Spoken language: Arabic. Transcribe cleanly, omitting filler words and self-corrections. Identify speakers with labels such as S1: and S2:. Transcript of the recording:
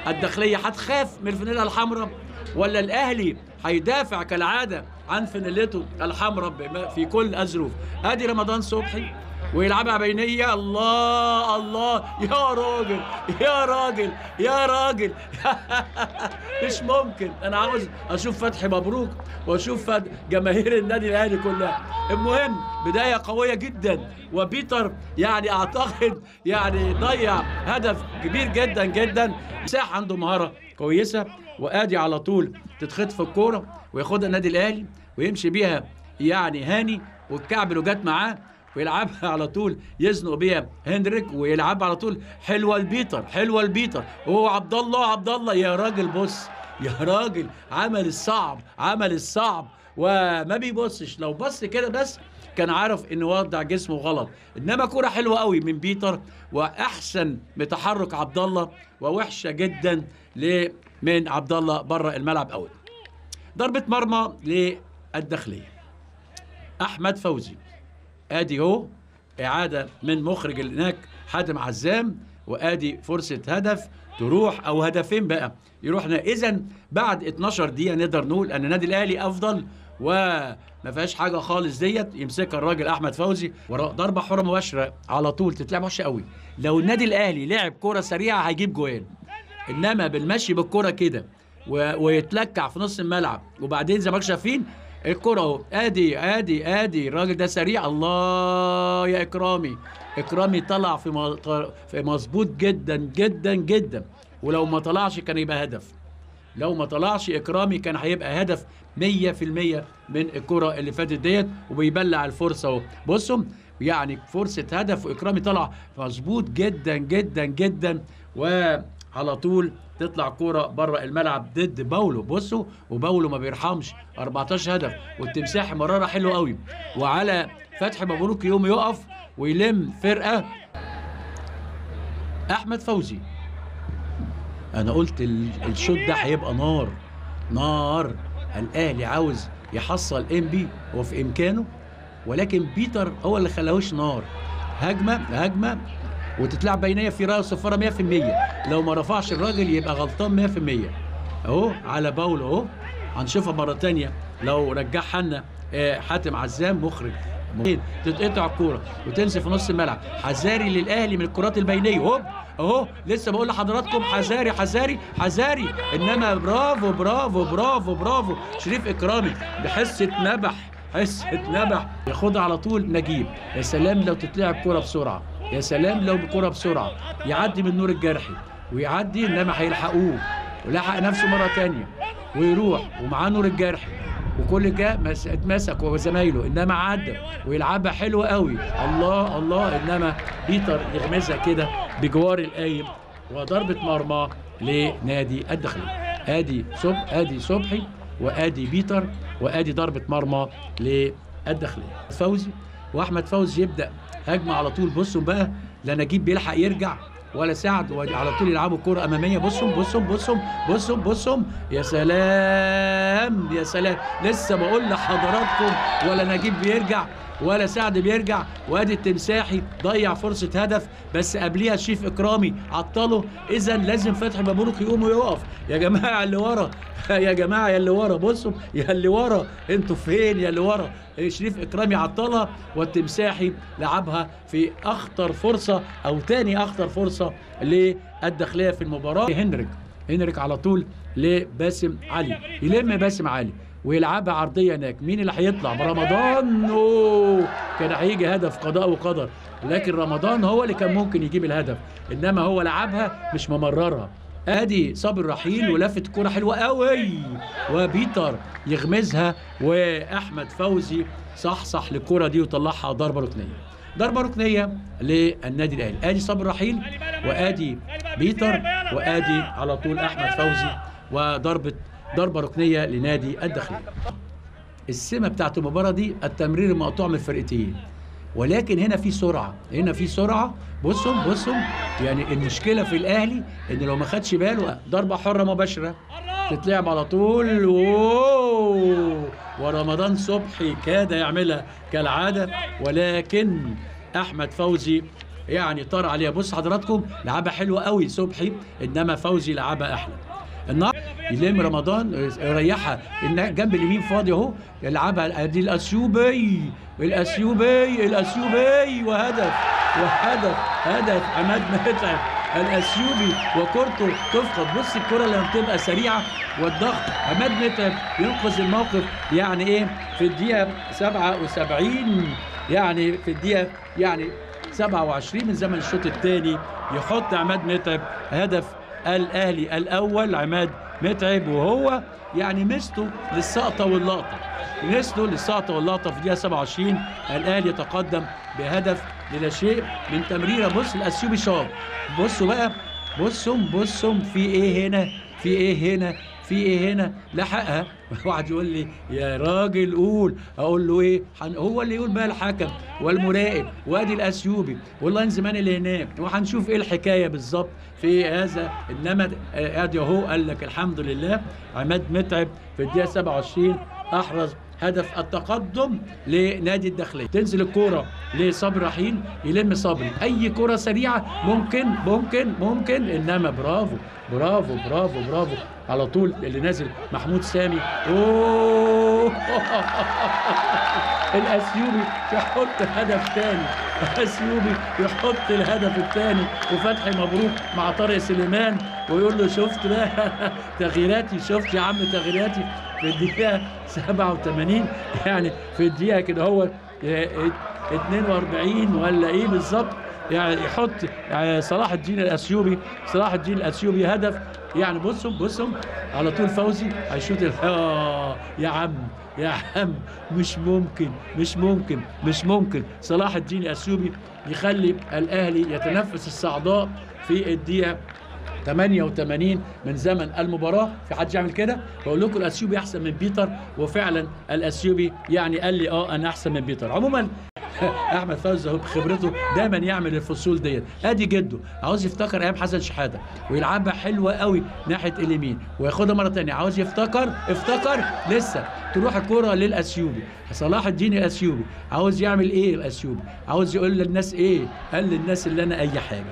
S1: الداخليه هتخاف من الفانيلا الحمراء، ولا الاهلي هيدافع كالعاده عن فانيلته الحمراء في كل الظروف؟ ادي رمضان صبحي ويلعبها بينيه. الله الله، يا راجل يا راجل يا راجل مش ممكن. انا عاوز اشوف فتحي مبروك واشوف جماهير النادي الاهلي كلها. المهم بدايه قويه جدا، وبيتر يعني اعتقد يعني ضيع هدف كبير جدا جدا. مساح عنده مهاره كويسه، وادي على طول تتخطف الكوره وياخدها النادي الاهلي ويمشي بيها يعني هاني، والكعب اللي جت معاه ويلعبها على طول يزنق بيها هندريك، ويلعبها على طول حلوه البيتر، حلوه البيتر. وهو عبد الله، عبد الله يا راجل بص يا راجل، عمل الصعب، عمل الصعب وما بيبصش. لو بص كده بس كان عارف ان وضع جسمه غلط. انما كرة حلوه قوي من بيتر، واحسن بتحرك عبد الله، ووحشه جدا من عبد الله بره الملعب قوي. ضربه مرمى للداخليه احمد فوزي. ادي اهو اعاده من مخرج هناك حاتم عزام، وادي فرصه هدف تروح او هدفين بقى يروحنا. اذا بعد 12 دقيقه نقدر نقول ان النادي الاهلي افضل، وما فيهاش حاجه خالص ديت. يمسكها الراجل احمد فوزي ضربه حره مباشره على طول تتلعب وحشه قوي. لو النادي الاهلي لعب كره سريعه هيجيب جوان، انما بالمشي بالكره كده ويتلكع في نص الملعب، وبعدين زي ما شايفين الكرة اهو. ادي الراجل ده سريع. الله يا اكرامي، اكرامي طلع في مظبوط جدا جدا جدا، ولو ما طلعش كان يبقى هدف. لو ما طلعش اكرامي كان هيبقى هدف 100% من الكرة اللي فاتت ديت. وبيبلع الفرصة اهو، بصوا يعني فرصة هدف واكرامي طلع مظبوط جدا جدا جدا، وعلى طول تطلع كوره بره الملعب ضد باولو. بصوا، وباولو ما بيرحمش، 14 هدف. والتمساح مراره حلو قوي، وعلى فتحي مبروك يوم يقف ويلم فرقه. احمد فوزي، انا قلت الشوط ده هيبقى نار نار. الاهلي عاوز يحصل انبي وفي امكانه، ولكن بيتر هو اللي خلاهوش نار. هجمه وتتلعب بينيه في رايه صفاره 100%. لو ما رفعش الراجل يبقى غلطان 100%. اهو على باولو اهو، هنشوفها مره ثانيه لو رجعها لنا حاتم عزام مخرج. تتقطع الكوره وتنزل في نص الملعب. حذاري للاهلي من الكرات البينيه. هوب اهو، لسه بقول لحضراتكم حذاري حذاري حذاري. انما برافو برافو برافو برافو شريف اكرامي بحسه نبح، حسه نبح ياخدها على طول. نجيب، يا سلام لو تتلعب كوره بسرعه، يا سلام لو بكرة بسرعة يعدي من نور الجرحي ويعدي، انما هيلحقوه ولحق نفسه مرة تانية ويروح ومعاه نور الجرحي وكل ده اتمسك وزمايله، انما عدى ويلعبها حلوة قوي. الله الله، انما بيتر يغمزها كده بجوار القايم، وضربة مرمى لنادي الداخلية. ادي صبحي وادي بيتر وادي ضربة مرمى للداخلية. فوزي واحمد فوزي يبدأ هجمه على طول. بصوا بقى، لا نجيب بيلحق يرجع ولا سعد، وعلى طول يلعبوا كرة اماميه. بصوا يا سلام يا سلام. لسه بقول لحضراتكم ولا نجيب بيرجع ولا سعد بيرجع. وادي التمساحي ضيع فرصه هدف، بس قبليها شريف اكرامي عطله. اذا لازم فتحي مبروك يقوم ويقف. يا جماعه اللي ورا يا جماعه يا اللي ورا، بصوا يا اللي ورا، انتوا فين يا اللي ورا؟ شريف اكرامي عطلها، والتمساحي لعبها في اخطر فرصه او تاني اخطر فرصه للداخليه في المباراه. هنريك على طول لباسم علي، يلم باسم علي ويلعبها عرضيه هناك. مين اللي هيطلع؟ رمضان. كان هيجي هدف قضاء وقدر، لكن رمضان هو اللي كان ممكن يجيب الهدف، انما هو لعبها مش ممررها. ادي صابر رحيل ولفت كرة حلوه قوي، وبيتر يغمزها، واحمد فوزي صحصح للكرة دي وطلعها ضربه ركنيه للنادي الاهلي. ادي صابر رحيل وادي بيتر وادي على طول احمد فوزي، ضربه ركنيه لنادي الداخليه. السمه بتاعت المباراه دي التمرير المقطوع من الفرقتين، ولكن هنا في سرعه. بصوا يعني المشكله في الاهلي ان لو ما خدش باله ضربه حره مباشره تتلعب على طول. ورمضان صبحي كاد يعملها كالعاده، ولكن احمد فوزي يعني طار عليها. بص حضراتكم لعبها حلوه قوي صبحي، انما فوزي لعبها احلى. النهارده يلم رمضان يريحها جنب اليمين فاضي اهو، يلعبها دي الاسيوبي وهدف هدف عماد متعب الاسيوبي وكورته تفقد. بص الكره لما بتبقى سريعه والضغط، عماد متعب ينقذ الموقف. يعني ايه في الدقيقه 77، يعني في الدقيقه 27 من زمن الشوط الثاني يحط عماد متعب هدف الاهلي الاول. عماد متعب وهو يعني مسته للسقطه واللقطه، في الدقيقه 27 الاهلي يتقدم بهدف لا شيء من تمريره. بص الاسيوبي شاط. بصوا بقى، بصوا في ايه هنا لحقها. واحد يقول لي يا راجل قول، اقول له ايه؟ هو اللي يقول بقى الحكم والمراقب وادي الاسيوبي واللاين زمان اللي هناك، وهنشوف ايه الحكايه بالظبط في هذا. انما ادي اهو قال لك الحمد لله عماد متعب في الدقيقه 27 احرز هدف التقدم لنادي الداخليه. تنزل الكوره لصبري رحيل، يلم صبري اي كوره سريعه ممكن انما برافو على طول اللي نازل محمود سامي. اوه الاسيوبي يحط هدف ثاني، يحط الهدف الثاني، وفتحي مبروك مع طارق سليمان ويقول له شفت بقى تغييراتي، شفت يا عم تغييراتي في الدقيقه 87، يعني في الدقيقه كده هو 42 ولا ايه بالظبط، يعني يحط يعني صلاح الدين الاسيوبي هدف. يعني بصوا على طول فوزي هيشوط يا عم مش ممكن صلاح الدين الاسيوبي يخلي الاهلي يتنفس الصعداء في الدقيقه 88 من زمن المباراه. في حد يعمل كده؟ بقول لكم الاسيوبي احسن من بيتر، وفعلا الاسيوبي يعني قال لي انا احسن من بيتر. عموما احمد فوزي اهو بخبرته دايما يعمل الفصول ديت. ادي جده عاوز يفتكر ايام حسن شحاته ويلعبها حلوه قوي ناحيه اليمين وياخدها مره ثانيه، عاوز افتكر لسه تروح الكره للاسيوبي. صلاح الدين الاسيوبي عاوز يعمل ايه؟ الاسيوبي عاوز يقول للناس ايه؟ قال للناس اللي انا اي حاجه.